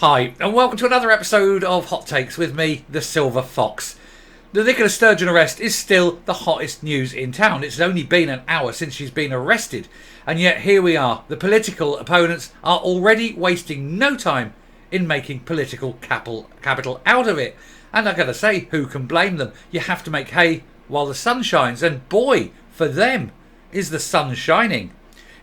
Hi, and welcome to another episode of Hot Takes with me, the Silver Fox. The Nicola Sturgeon arrest is still the hottest news in town. It's only been an hour since she's been arrested, and yet here we are. The political opponents are already wasting no time in making political capital out of it. And I gotta say, who can blame them? You have to make hay while the sun shines, and boy, for them, is the sun shining.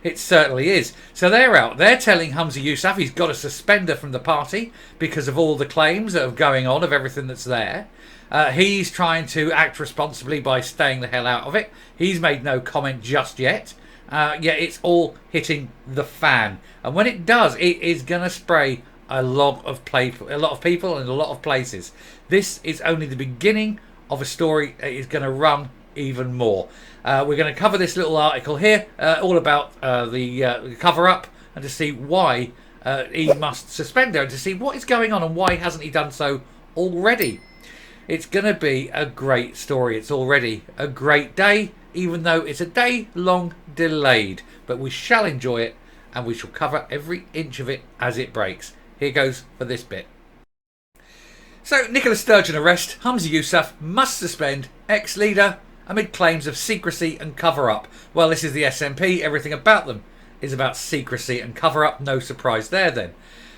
It certainly is. So they're out. They're telling Yousaf he's got a suspender from the party because of all the claims that are going on of everything that's there. He's trying to act responsibly by staying the hell out of it. He's made no comment just yet. Yet it's all hitting the fan. And when it does, it is going to spray a lot of people in a lot of places. This is only the beginning of a story that is going to run even more. We're going to cover this little article here, all about the cover-up, and to see why he must suspend her, and to see what is going on and why hasn't he done so already. It's going to be a great story. It's already a great day, even though it's a day long delayed. But we shall enjoy it, and we shall cover every inch of it as it breaks. Here goes for this bit. So, Nicola Sturgeon arrest. Yousaf must suspend ex-leader amid claims of secrecy and cover-up. Well, this is the SNP. Everything about them is about secrecy and cover-up. No surprise there, then.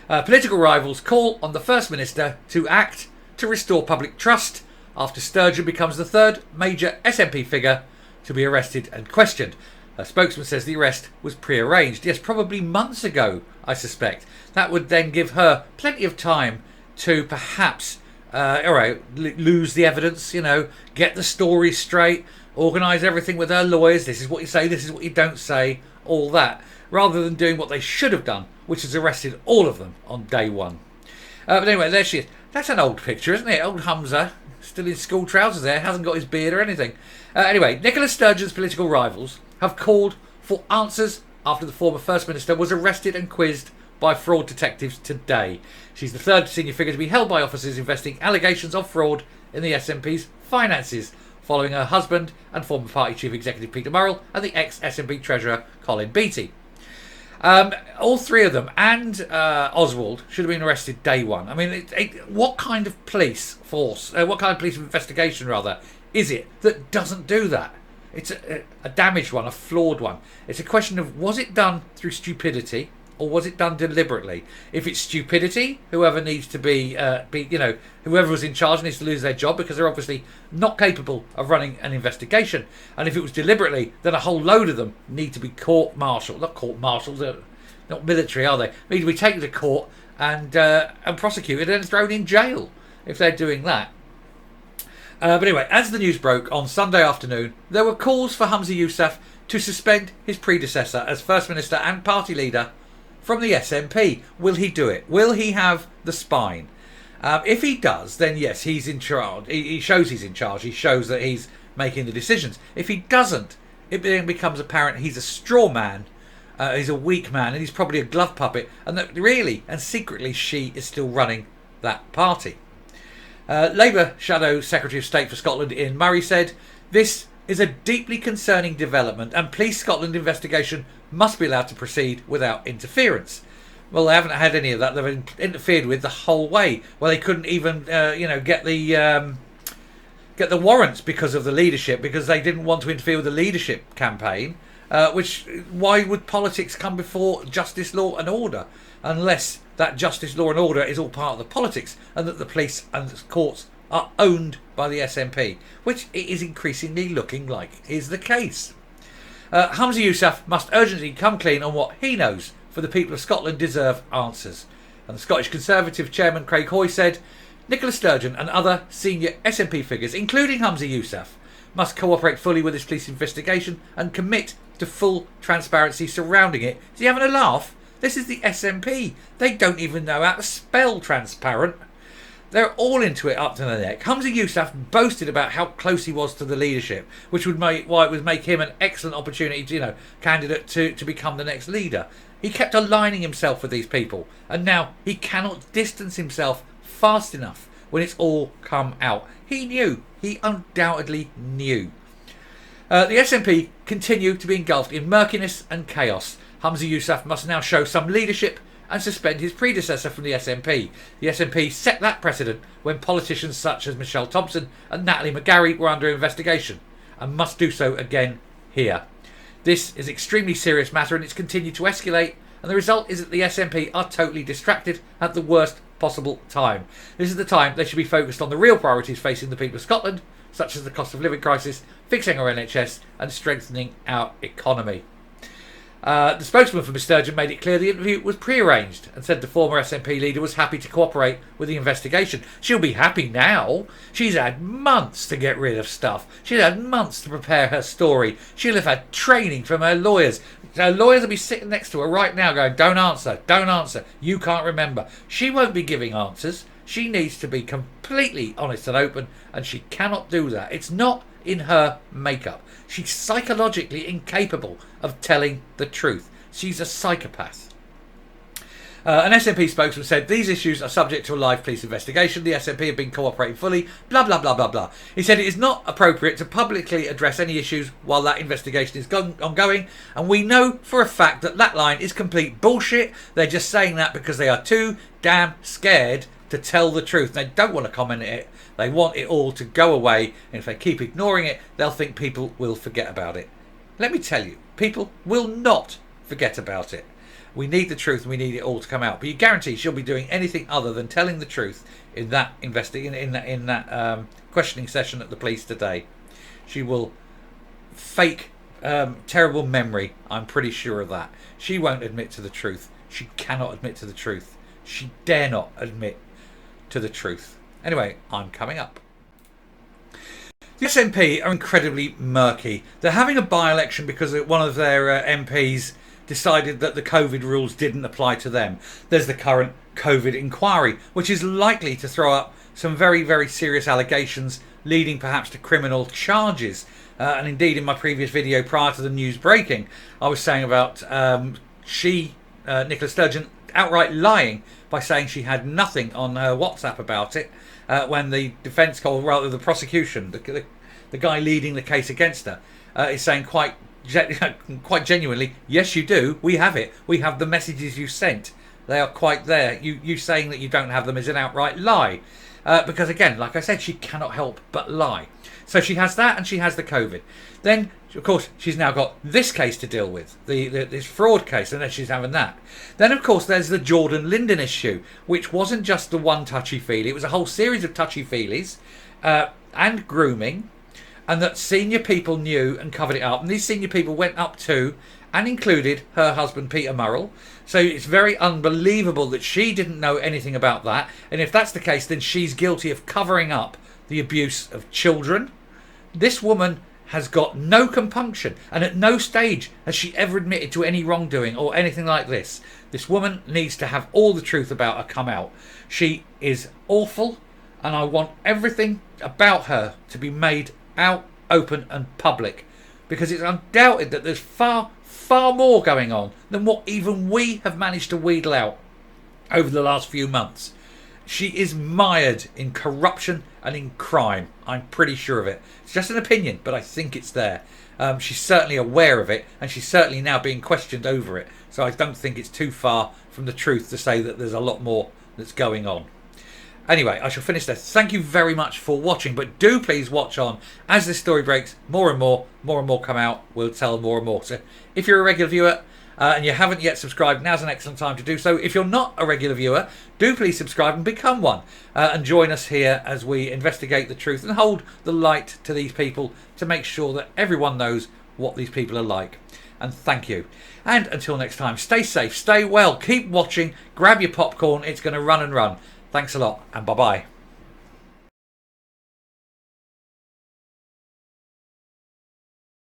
Political rivals call on the First Minister to act to restore public trust after Sturgeon becomes the third major SNP figure to be arrested and questioned. A spokesman says the arrest was pre-arranged. Yes, probably months ago, I suspect. That would then give her plenty of time to perhaps lose the evidence, get the story straight, organise everything with her lawyers. This is what you say, this is what you don't say, all that. Rather than doing what they should have done, which is arrested all of them on day one. But anyway, there she is. That's an old picture, isn't it? Old Humza, still in school trousers there, hasn't got his beard or anything. Anyway, Nicola Sturgeon's political rivals have called for answers after the former First Minister was arrested and quizzed by fraud detectives today. She's the third senior figure to be held by officers investigating allegations of fraud in the SNP's finances, following her husband and former party chief executive Peter Murrell and the ex-SNP treasurer Colin Beattie. All three of them and Oswald should have been arrested day one. I mean, what kind of police force, what kind of police investigation rather, is it that doesn't do that? It's a damaged one, a flawed one. It's a question of, was it done through stupidity or was it done deliberately? If it's stupidity, whoever needs to whoever was in charge needs to lose their job because they're obviously not capable of running an investigation. And if it was deliberately, then a whole load of them need to be court-martialed. Not court-martialed, they're not military, are they? Need to be taken to court and prosecuted and thrown in jail if they're doing that. But anyway, as the news broke on Sunday afternoon, there were calls for Yousaf to suspend his predecessor as First Minister and party leader from the SNP. Will he do it? Will he have the spine? If he does, then yes, he's in charge. He shows he's in charge. He shows that he's making the decisions. If he doesn't, it then becomes apparent he's a straw man. He's a weak man, and he's probably a glove puppet. And that really and secretly she is still running that party. Labour Shadow Secretary of State for Scotland Ian Murray said, "This is a deeply concerning development and Police Scotland investigation must be allowed to proceed without interference." Well, they haven't had any of that. They've been interfered with the whole way. Well, they couldn't even get the warrants because of the leadership, because they didn't want to interfere with the leadership campaign. Why would politics come before justice, law and order, unless that justice, law and order is all part of the politics and that the police and the courts are owned by the SNP, which it is increasingly looking like is the case. Yousaf must urgently come clean on what he knows, for the people of Scotland deserve answers. And the Scottish Conservative chairman Craig Hoy said, "Nicola Sturgeon and other senior SNP figures, including Yousaf, must cooperate fully with this police investigation and commit to full transparency surrounding it." Is he having a laugh? This is the SNP. They don't even know how to spell transparent. They're all into it up to the neck. Yousaf boasted about how close he was to the leadership, which would make him an excellent opportunity, candidate to become the next leader. He kept aligning himself with these people, and now he cannot distance himself fast enough when it's all come out. He knew. He undoubtedly knew. The SNP continue to be engulfed in murkiness and chaos. Yousaf must now show some leadership and suspend his predecessor from the SNP. The SNP set that precedent when politicians such as Michelle Thompson and Natalie McGarry were under investigation, and must do so again here. This is an extremely serious matter, and it's continued to escalate, and the result is that the SNP are totally distracted at the worst possible time. This is the time they should be focused on the real priorities facing the people of Scotland, such as the cost of living crisis, fixing our NHS and strengthening our economy. The spokesman for Ms Sturgeon made it clear the interview was pre-arranged and said the former SNP leader was happy to cooperate with the investigation. She'll be happy now. She's had months to get rid of stuff. She's had months to prepare her story. She'll have had training from her lawyers. Her lawyers will be sitting next to her right now going, don't answer, you can't remember. She won't be giving answers. She needs to be completely honest and open, and she cannot do that. It's not in her makeup. She's psychologically incapable of telling the truth. She's a psychopath. An SNP spokesman said these issues are subject to a live police investigation. The SNP have been cooperating fully. Blah, blah, blah, blah, blah. He said it is not appropriate to publicly address any issues while that investigation is ongoing. And we know for a fact that that line is complete bullshit. They're just saying that because they are too damn scared to tell the truth. They don't want to comment on it. They want it all to go away. And if they keep ignoring it, they'll think people will forget about it. Let me tell you, people will not forget about it. We need the truth and we need it all to come out. But you guarantee she'll be doing anything other than telling the truth in that questioning session at the police today. She will fake terrible memory. I'm pretty sure of that. She won't admit to the truth. She cannot admit to the truth. She dare not admit to the truth. Anyway, I'm coming up. The SNP are incredibly murky. They're having a by-election because one of their MPs decided that the COVID rules didn't apply to them. There's the current COVID inquiry, which is likely to throw up some very, very serious allegations leading perhaps to criminal charges. And indeed, in my previous video prior to the news breaking, I was saying about Nicola Sturgeon, outright lying by saying she had nothing on her WhatsApp about it when the defence, or rather the prosecution, the guy leading the case against her, is saying quite genuinely, yes you do, we have it, we have the messages you sent, they are quite there. You saying that you don't have them is an outright lie, because again, like I said, she cannot help but lie. So she has that, and she has the COVID. Then of course she's now got this case to deal with, this fraud case, and then she's having that. Then of course there's the Jordan Linden issue, which wasn't just the one touchy-feely, it was a whole series of touchy-feelies and grooming, and that senior people knew and covered it up. And these senior people went up to and included her husband, Peter Murrell. So it's very unbelievable that she didn't know anything about that. And if that's the case, then she's guilty of covering up the abuse of children. This woman has got no compunction, and at no stage has she ever admitted to any wrongdoing or anything like this. This woman needs to have all the truth about her come out. She is awful, and I want everything about her to be made out, open and public, because it's undoubted that there's far more going on than what even we have managed to wheedle out over the last few months. She is mired in corruption and in crime. I'm pretty sure of it. It's just an opinion, but I think it's there. She's certainly aware of it, and she's certainly now being questioned over it. So I don't think it's too far from the truth to say that there's a lot more that's going on. Anyway, I shall finish there. Thank you very much for watching, but do please watch on as this story breaks. More and more come out. We'll tell more and more. So if you're a regular viewer and you haven't yet subscribed, now's an excellent time to do so. If you're not a regular viewer, do please subscribe and become one, and join us here as we investigate the truth and hold the light to these people to make sure that everyone knows what these people are like. And thank you. And until next time, stay safe, stay well, keep watching, grab your popcorn. It's going to run and run. Thanks a lot, and bye-bye.